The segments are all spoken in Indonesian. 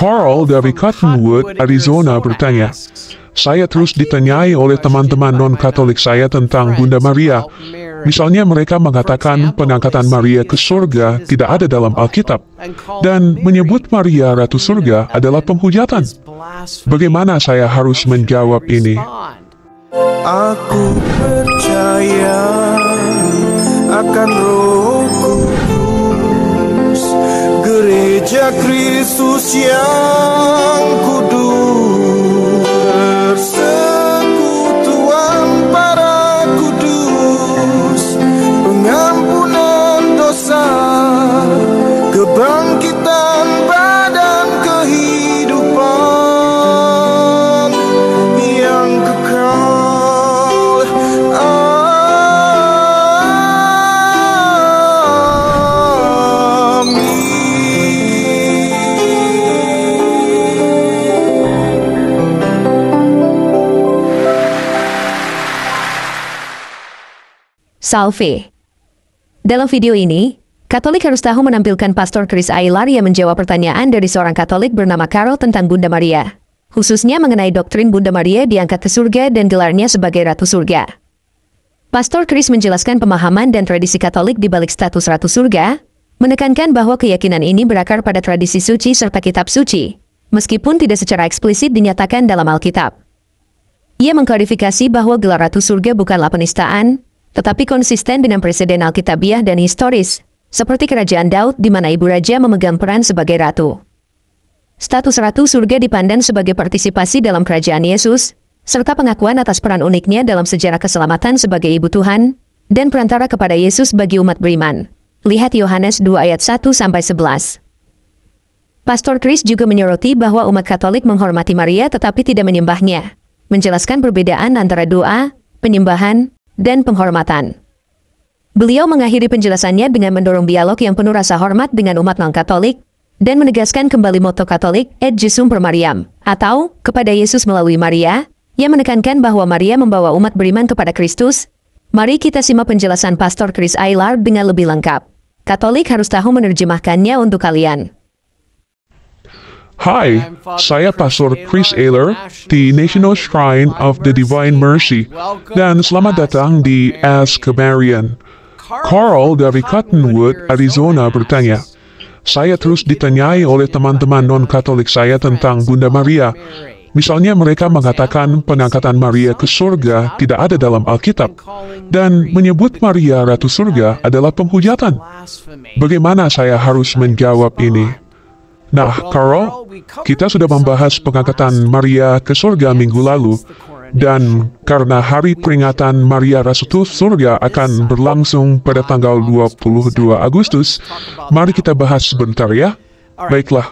Carl dari Cottonwood, Arizona bertanya, saya terus ditanyai oleh teman-teman non-Katolik saya tentang Bunda Maria. Misalnya mereka mengatakan pengangkatan Maria ke surga tidak ada dalam Alkitab, dan menyebut Maria Ratu Surga adalah penghujatan. Bagaimana saya harus menjawab ini? Aku percaya akan Roh Kudus, Gereja Kristus yang kudus, persekutuan para kudus, pengampunan dosa, kebangkitan badan, kehidupan yang kekal. Salve. Dalam video ini, Katolik Harus Tahu menampilkan Pastor Chris Ailar yang menjawab pertanyaan dari seorang Katolik bernama Carol tentang Bunda Maria, khususnya mengenai doktrin Bunda Maria diangkat ke surga dan gelarnya sebagai Ratu Surga. Pastor Chris menjelaskan pemahaman dan tradisi Katolik di balik status Ratu Surga, menekankan bahwa keyakinan ini berakar pada tradisi suci serta kitab suci, meskipun tidak secara eksplisit dinyatakan dalam Alkitab. Ia mengklarifikasi bahwa gelar Ratu Surga bukanlah penistaan, tetapi konsisten dengan preseden Alkitabiah dan historis, seperti Kerajaan Daud di mana Ibu Raja memegang peran sebagai Ratu. Status Ratu Surga dipandang sebagai partisipasi dalam kerajaan Yesus, serta pengakuan atas peran uniknya dalam sejarah keselamatan sebagai Ibu Tuhan, dan perantara kepada Yesus bagi umat beriman. Lihat Yohanes 2 ayat 1-11. Pastor Chris juga menyoroti bahwa umat Katolik menghormati Maria tetapi tidak menyembahnya, menjelaskan perbedaan antara doa, penyembahan, dan penghormatan. Beliau mengakhiri penjelasannya dengan mendorong dialog yang penuh rasa hormat dengan umat non-Katolik, dan menegaskan kembali moto Katolik, Et Jesum per Mariam, atau kepada Yesus melalui Maria, yang menekankan bahwa Maria membawa umat beriman kepada Kristus. Mari kita simak penjelasan Pastor Chris Ailar dengan lebih lengkap. Katolik Harus Tahu menerjemahkannya untuk kalian. Hai, saya Pastor Chris Ailar di National Shrine of the Divine Mercy, dan selamat datang di Ask a Marian. Carl dari Cottonwood, Arizona bertanya, saya terus ditanyai oleh teman-teman non-Katolik saya tentang Bunda Maria. Misalnya mereka mengatakan pengangkatan Maria ke surga tidak ada dalam Alkitab, dan menyebut Maria Ratu Surga adalah penghujatan. Bagaimana saya harus menjawab ini? Nah, Carl, kita sudah membahas pengangkatan Maria ke surga minggu lalu, dan karena hari peringatan Maria Ratu Surga akan berlangsung pada tanggal 22 Agustus, mari kita bahas sebentar ya. Baiklah,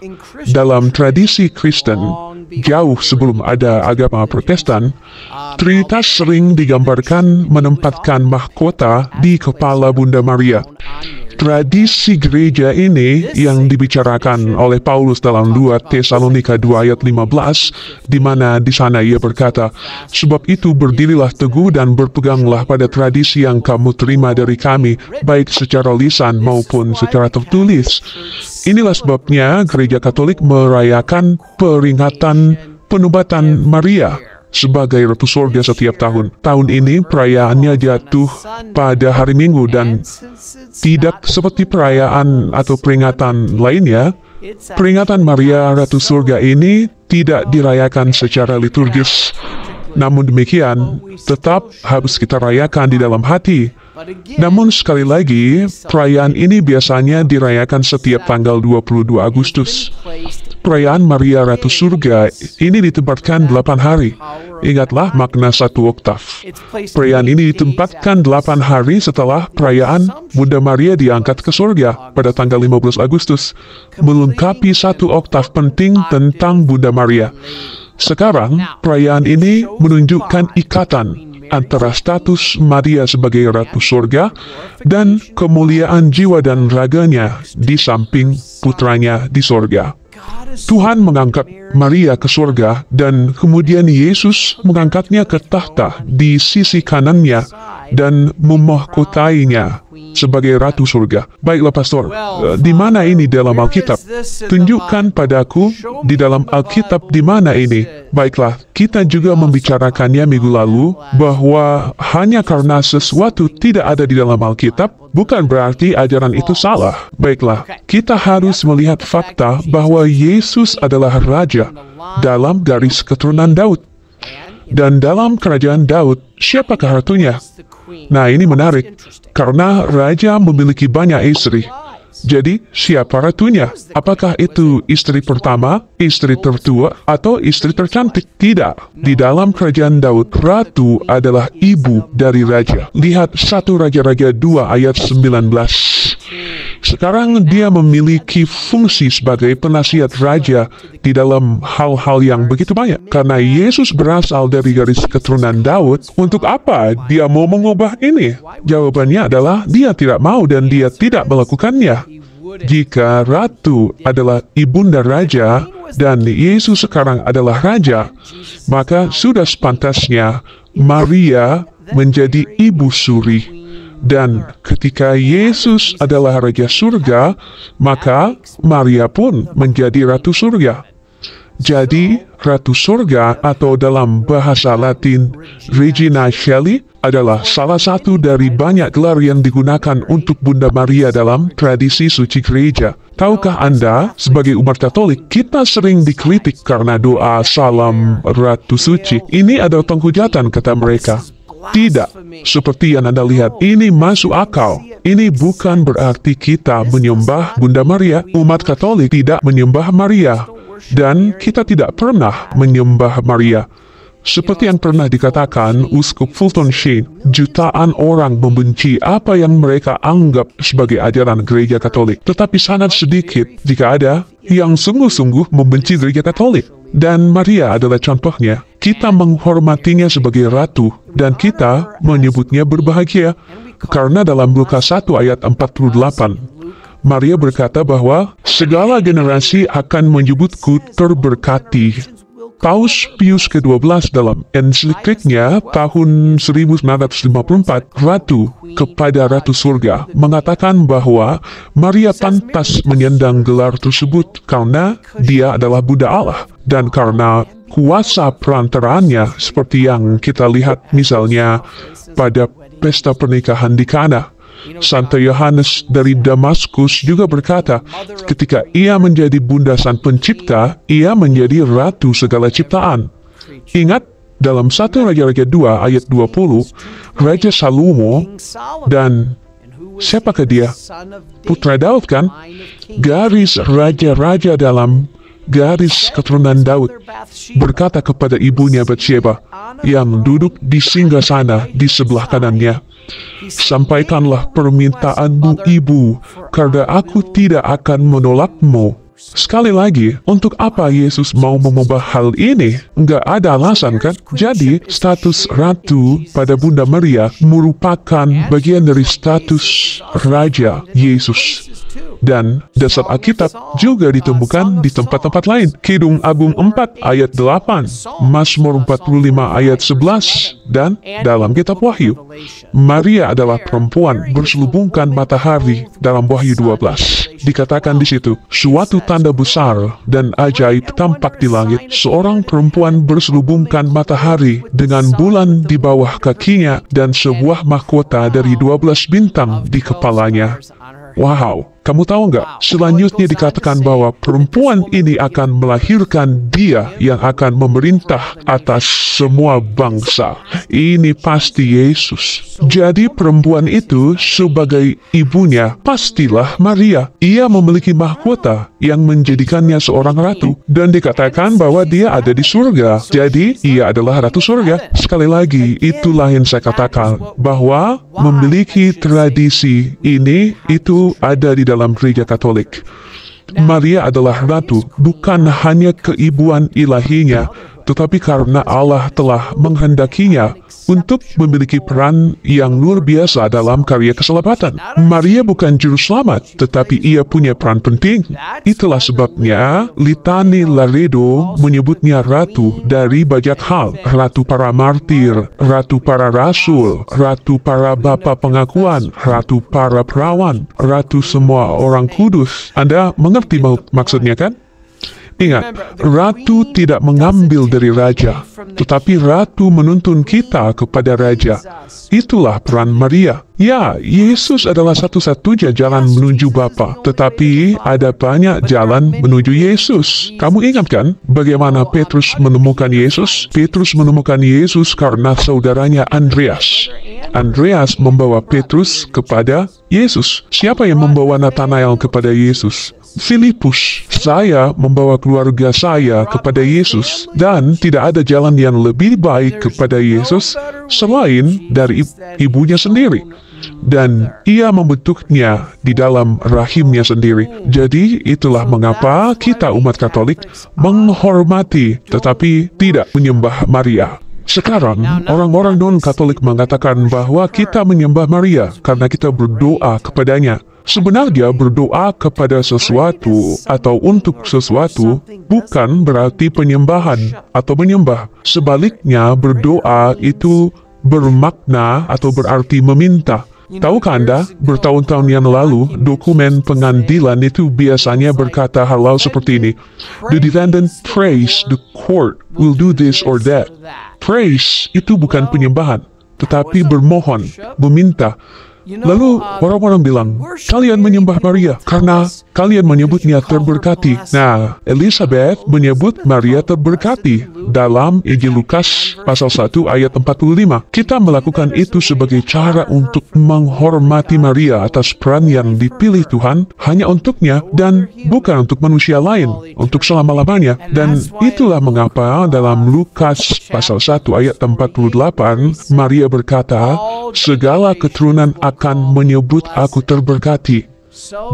dalam tradisi Kristen, jauh sebelum ada agama Protestan, Trinitas sering digambarkan menempatkan mahkota di kepala Bunda Maria. Tradisi gereja ini yang dibicarakan oleh Paulus dalam 2 Tesalonika 2 ayat 15, di mana di sana ia berkata, sebab itu berdirilah teguh dan berpeganglah pada tradisi yang kamu terima dari kami, baik secara lisan maupun secara tertulis. Inilah sebabnya gereja Katolik merayakan peringatan penobatan Maria sebagai Ratu Surga setiap tahun. Tahun ini perayaannya jatuh pada hari Minggu dan tidak seperti perayaan atau peringatan lainnya. Peringatan Maria Ratu Surga ini tidak dirayakan secara liturgis. Namun demikian, tetap harus kita rayakan di dalam hati. Namun sekali lagi, perayaan ini biasanya dirayakan setiap tanggal 22 Agustus. Perayaan Maria Ratu Surga ini ditempatkan 8 hari. Ingatlah makna 1 oktav. Perayaan ini ditempatkan 8 hari setelah perayaan Bunda Maria diangkat ke surga pada tanggal 15 Agustus, melengkapi 1 oktav penting tentang Bunda Maria. Sekarang, perayaan ini menunjukkan ikatan antara status Maria sebagai Ratu Surga dan kemuliaan jiwa dan raganya di samping putranya di surga. Tuhan mengangkat Maria ke surga dan kemudian Yesus mengangkatnya ke tahta di sisi kanannya dan memahkotainya sebagai Ratu Surga. Baiklah Pastor, di mana ini dalam Alkitab? Tunjukkan padaku di dalam Alkitab di mana ini. Baiklah, kita juga membicarakannya minggu lalu bahwa hanya karena sesuatu tidak ada di dalam Alkitab, bukan berarti ajaran itu salah. Baiklah, kita harus melihat fakta bahwa Yesus adalah Raja dalam garis keturunan Daud. Dan dalam kerajaan Daud, siapakah ratunya? Nah, ini menarik, karena raja memiliki banyak istri. Jadi, siapa ratunya? Apakah itu istri pertama, istri tertua, atau istri tercantik? Tidak. Di dalam kerajaan Daud, ratu adalah ibu dari raja. Lihat 1 Raja-Raja 2 ayat 19. Sekarang dia memiliki fungsi sebagai penasihat raja di dalam hal-hal yang begitu banyak. Karena Yesus berasal dari garis keturunan Daud, untuk apa dia mau mengubah ini? Jawabannya adalah dia tidak mau dan dia tidak melakukannya. Jika ratu adalah ibunda raja dan Yesus sekarang adalah raja, maka sudah sepantasnya Maria menjadi ibu suri. Dan ketika Yesus adalah Raja Surga, maka Maria pun menjadi Ratu Surga. Jadi, Ratu Surga atau dalam bahasa Latin, Regina Caeli, adalah salah satu dari banyak gelar yang digunakan untuk Bunda Maria dalam tradisi suci gereja. Tahukah Anda, sebagai umat Katolik, kita sering dikritik karena doa salam Ratu Suci. Ini adalah penghujatan, kata mereka. Tidak, seperti yang Anda lihat, ini masuk akal. Ini bukan berarti kita menyembah Bunda Maria. Umat Katolik tidak menyembah Maria. Dan kita tidak pernah menyembah Maria. Seperti yang pernah dikatakan Uskup Fulton Sheen, jutaan orang membenci apa yang mereka anggap sebagai ajaran gereja Katolik. Tetapi sangat sedikit, jika ada, yang sungguh-sungguh membenci gereja Katolik. Dan Maria adalah contohnya. Kita menghormatinya sebagai ratu, dan kita menyebutnya berbahagia. Karena dalam Lukas 1 ayat 48, Maria berkata bahwa segala generasi akan menyebutku terberkati. Paus Pius ke-12 dalam ensikliknya tahun 1954, Ratu kepada Ratu Surga, mengatakan bahwa Maria pantas menyandang gelar tersebut karena dia adalah Bunda Allah dan karena kuasa perantaraannya seperti yang kita lihat misalnya pada pesta pernikahan di Kana. Santo Yohanes dari Damaskus juga berkata, ketika ia menjadi bunda sang pencipta, ia menjadi ratu segala ciptaan. Ingat, dalam 1 Raja-Raja 2 ayat 20, Raja Salomo dan siapakah dia? Putra Daud kan? Garis raja-raja dalam garis keturunan Daud berkata kepada ibunya Batsheba yang duduk di singgasana di sebelah kanannya, sampaikanlah permintaanmu ibu, karena aku tidak akan menolakmu. Sekali lagi, untuk apa Yesus mau mengubah hal ini? Enggak ada alasan kan? Jadi, status ratu pada Bunda Maria merupakan bagian dari status Raja Yesus. Dan dasar Alkitab juga ditemukan di tempat-tempat lain. Kidung Agung 4 ayat 8, Mazmur 45 ayat 11, dan dalam kitab Wahyu. Maria adalah perempuan berselubungkan matahari dalam Wahyu 12. Dikatakan di situ, suatu tanda besar dan ajaib tampak di langit, seorang perempuan berselubungkan matahari dengan bulan di bawah kakinya dan sebuah mahkota dari 12 bintang di kepalanya. Wow, kamu tahu nggak? Selanjutnya dikatakan bahwa perempuan ini akan melahirkan dia yang akan memerintah atas semua bangsa. Ini pasti Yesus. Jadi perempuan itu sebagai ibunya pastilah Maria. Ia memiliki mahkota yang menjadikannya seorang ratu. Dan dikatakan bahwa dia ada di surga. Jadi ia adalah Ratu Surga. Sekali lagi, itulah yang saya katakan. Bahwa memiliki tradisi ini, itu ada di dalam gereja Katolik. Maria adalah ratu, bukan hanya keibuan ilahinya, tetapi karena Allah telah menghendakinya untuk memiliki peran yang luar biasa dalam karya keselamatan. Maria bukan juru selamat, tetapi ia punya peran penting. Itulah sebabnya Litani Laredo menyebutnya ratu dari banyak hal. Ratu para martir, ratu para rasul, ratu para bapa pengakuan, ratu para perawan, ratu semua orang kudus. Anda mengerti maksudnya kan? Ingat, ratu tidak mengambil dari raja, tetapi ratu menuntun kita kepada raja. Itulah peran Maria. Ya, Yesus adalah satu-satunya jalan menuju Bapa, tetapi ada banyak jalan menuju Yesus. Kamu ingat kan bagaimana Petrus menemukan Yesus? Petrus menemukan Yesus karena saudaranya Andreas. Andreas membawa Petrus kepada Yesus. Siapa yang membawa Nathanael kepada Yesus? Filipus. Saya membawa keluarga saya kepada Yesus, dan tidak ada jalan yang lebih baik kepada Yesus selain dari ibunya sendiri. Dan ia membentuknya di dalam rahimnya sendiri. Jadi itulah mengapa kita umat Katolik menghormati tetapi tidak menyembah Maria. Sekarang, orang-orang non-Katolik mengatakan bahwa kita menyembah Maria karena kita berdoa kepadanya. Sebenarnya berdoa kepada sesuatu atau untuk sesuatu bukan berarti penyembahan atau menyembah. Sebaliknya, berdoa itu bermakna atau berarti meminta. Tahukah Anda, bertahun-tahun yang lalu, dokumen pengadilan itu biasanya berkata hal-hal seperti ini. The defendant prays the court will do this or that. Praise itu bukan penyembahan, tetapi bermohon, meminta. Lalu orang-orang bilang, kalian menyembah Maria karena kalian menyebutnya terberkati. Nah, Elizabeth menyebut Maria terberkati dalam Injil Lukas pasal 1 ayat 45. Kita melakukan itu sebagai cara untuk menghormati Maria atas peran yang dipilih Tuhan hanya untuknya dan bukan untuk manusia lain, untuk selama-lamanya. Dan itulah mengapa dalam Lukas pasal 1 ayat 48, Maria berkata, segala keturunan akan menyebut aku terberkati.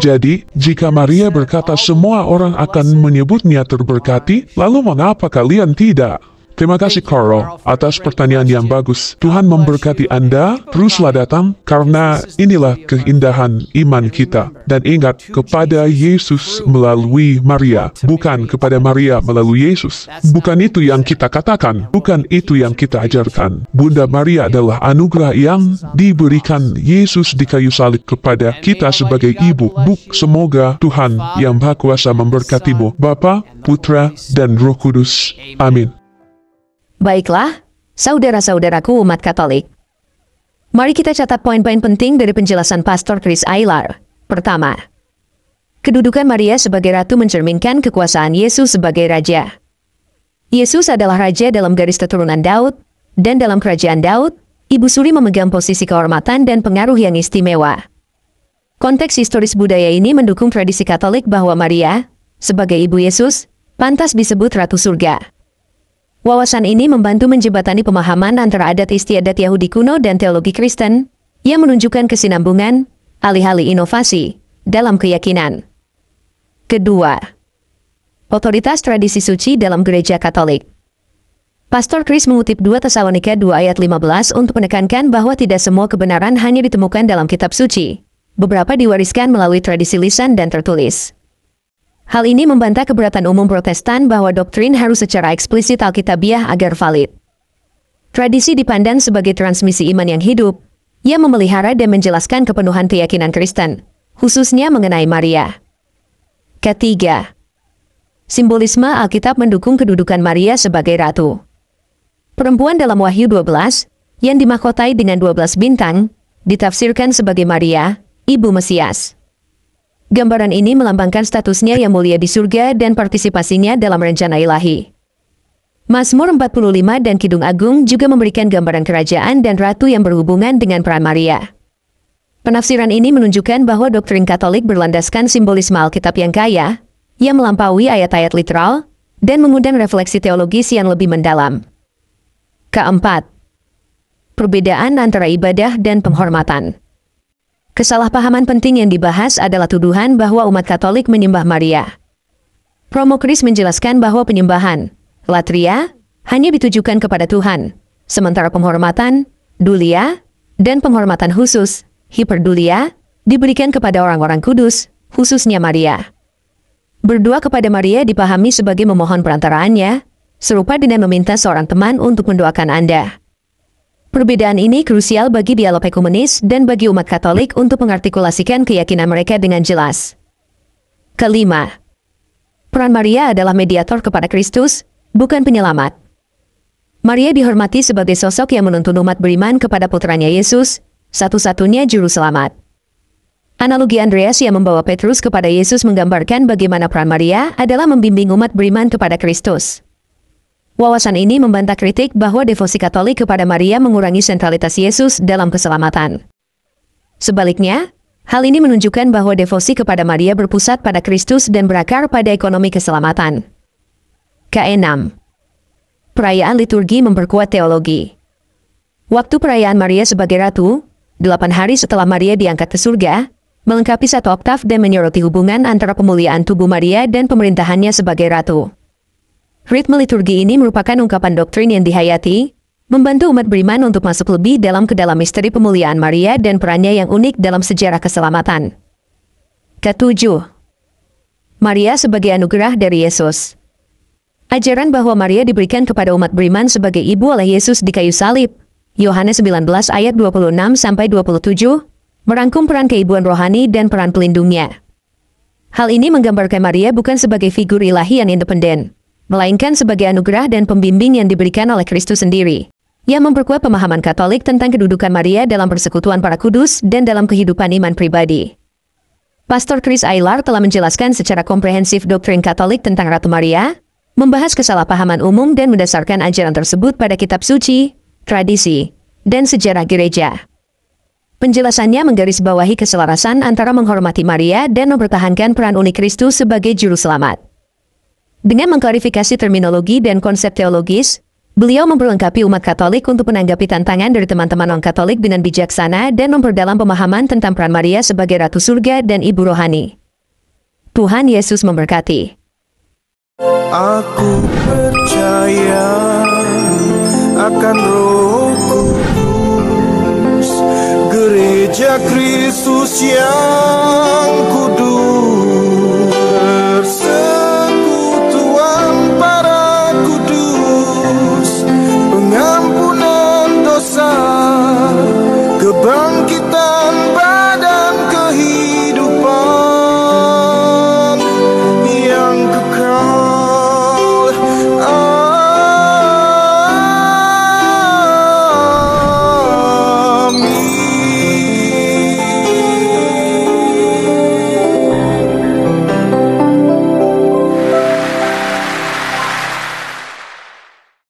Jadi, jika Maria berkata semua orang akan menyebutnya terberkati, lalu mengapa kalian tidak? Terima kasih Carl atas pertanyaan yang bagus. Tuhan memberkati Anda, teruslah datang, karena inilah keindahan iman kita. Dan ingat, kepada Yesus melalui Maria, bukan kepada Maria melalui Yesus. Bukan itu yang kita katakan, bukan itu yang kita ajarkan. Bunda Maria adalah anugerah yang diberikan Yesus di kayu salib kepada kita sebagai ibu. Semoga Tuhan yang Maha Kuasa memberkatimu, Bapa, Putra, dan Roh Kudus. Amin. Baiklah, saudara-saudaraku umat Katolik. Mari kita catat poin-poin penting dari penjelasan Pastor Chris Ailar. Pertama, kedudukan Maria sebagai ratu mencerminkan kekuasaan Yesus sebagai raja. Yesus adalah raja dalam garis keturunan Daud, dan dalam kerajaan Daud, Ibu Suri memegang posisi kehormatan dan pengaruh yang istimewa. Konteks historis budaya ini mendukung tradisi Katolik bahwa Maria, sebagai ibu Yesus, pantas disebut Ratu Surga. Wawasan ini membantu menjembatani pemahaman antara adat istiadat Yahudi kuno dan teologi Kristen, yang menunjukkan kesinambungan, alih-alih inovasi, dalam keyakinan. Kedua, otoritas tradisi suci dalam gereja Katolik. Pastor Chris mengutip 2 Tesalonika 2 ayat 15 untuk menekankan bahwa tidak semua kebenaran hanya ditemukan dalam kitab suci. Beberapa diwariskan melalui tradisi lisan dan tertulis. Hal ini membantah keberatan umum Protestan bahwa doktrin harus secara eksplisit alkitabiah agar valid. Tradisi dipandang sebagai transmisi iman yang hidup, yang memelihara dan menjelaskan kepenuhan keyakinan Kristen, khususnya mengenai Maria. Ketiga, simbolisme Alkitab mendukung kedudukan Maria sebagai ratu. Perempuan dalam Wahyu 12, yang dimahkotai dengan 12 bintang, ditafsirkan sebagai Maria, Ibu Mesias. Gambaran ini melambangkan statusnya yang mulia di surga dan partisipasinya dalam rencana ilahi. Mazmur 45 dan Kidung Agung juga memberikan gambaran kerajaan dan ratu yang berhubungan dengan peran Maria. Penafsiran ini menunjukkan bahwa doktrin Katolik berlandaskan simbolisme Alkitab yang kaya, yang melampaui ayat-ayat literal, dan mengundang refleksi teologis yang lebih mendalam. Keempat, perbedaan antara ibadah dan penghormatan. Kesalahpahaman penting yang dibahas adalah tuduhan bahwa umat Katolik menyembah Maria. Romo Chris menjelaskan bahwa penyembahan, latria, hanya ditujukan kepada Tuhan, sementara penghormatan, dulia, dan penghormatan khusus, hiperdulia, diberikan kepada orang-orang kudus, khususnya Maria. Berdoa kepada Maria dipahami sebagai memohon perantaraannya, serupa dengan meminta seorang teman untuk mendoakan Anda. Perbedaan ini krusial bagi dialog ekumenis dan bagi umat Katolik untuk mengartikulasikan keyakinan mereka dengan jelas. Kelima, peran Maria adalah mediator kepada Kristus, bukan penyelamat. Maria dihormati sebagai sosok yang menuntun umat beriman kepada putranya Yesus, satu-satunya juru selamat. Analogi Andreas yang membawa Petrus kepada Yesus menggambarkan bagaimana peran Maria adalah membimbing umat beriman kepada Kristus. Wawasan ini membantah kritik bahwa devosi Katolik kepada Maria mengurangi sentralitas Yesus dalam keselamatan. Sebaliknya, hal ini menunjukkan bahwa devosi kepada Maria berpusat pada Kristus dan berakar pada ekonomi keselamatan. Keenam, perayaan liturgi memperkuat teologi. Waktu perayaan Maria sebagai Ratu, 8 hari setelah Maria diangkat ke surga, melengkapi 1 oktav dan menyoroti hubungan antara pemuliaan tubuh Maria dan pemerintahannya sebagai Ratu. Ritme liturgi ini merupakan ungkapan doktrin yang dihayati, membantu umat beriman untuk masuk lebih dalam ke dalam misteri pemuliaan Maria dan perannya yang unik dalam sejarah keselamatan. Ketujuh, Maria sebagai anugerah dari Yesus. Ajaran bahwa Maria diberikan kepada umat beriman sebagai ibu oleh Yesus di kayu salib, Yohanes 19 ayat 26-27, merangkum peran keibuan rohani dan peran pelindungnya. Hal ini menggambarkan Maria bukan sebagai figur ilahi yang independen, melainkan sebagai anugerah dan pembimbing yang diberikan oleh Kristus sendiri, yang memperkuat pemahaman Katolik tentang kedudukan Maria dalam persekutuan para kudus dan dalam kehidupan iman pribadi. Pastor Chris Aylar telah menjelaskan secara komprehensif doktrin Katolik tentang Ratu Maria, membahas kesalahpahaman umum dan mendasarkan ajaran tersebut pada kitab suci, tradisi, dan sejarah gereja. Penjelasannya menggarisbawahi keselarasan antara menghormati Maria dan mempertahankan peran unik Kristus sebagai juru selamat. Dengan mengklarifikasi terminologi dan konsep teologis, beliau memperlengkapi umat Katolik untuk menanggapi tantangan dari teman-teman non-Katolik dengan bijaksana dan memperdalam pemahaman tentang peran Maria sebagai Ratu Surga dan Ibu Rohani. Tuhan Yesus memberkati. Aku percaya akan Roh Kudus, Gereja Kristus yang kudus.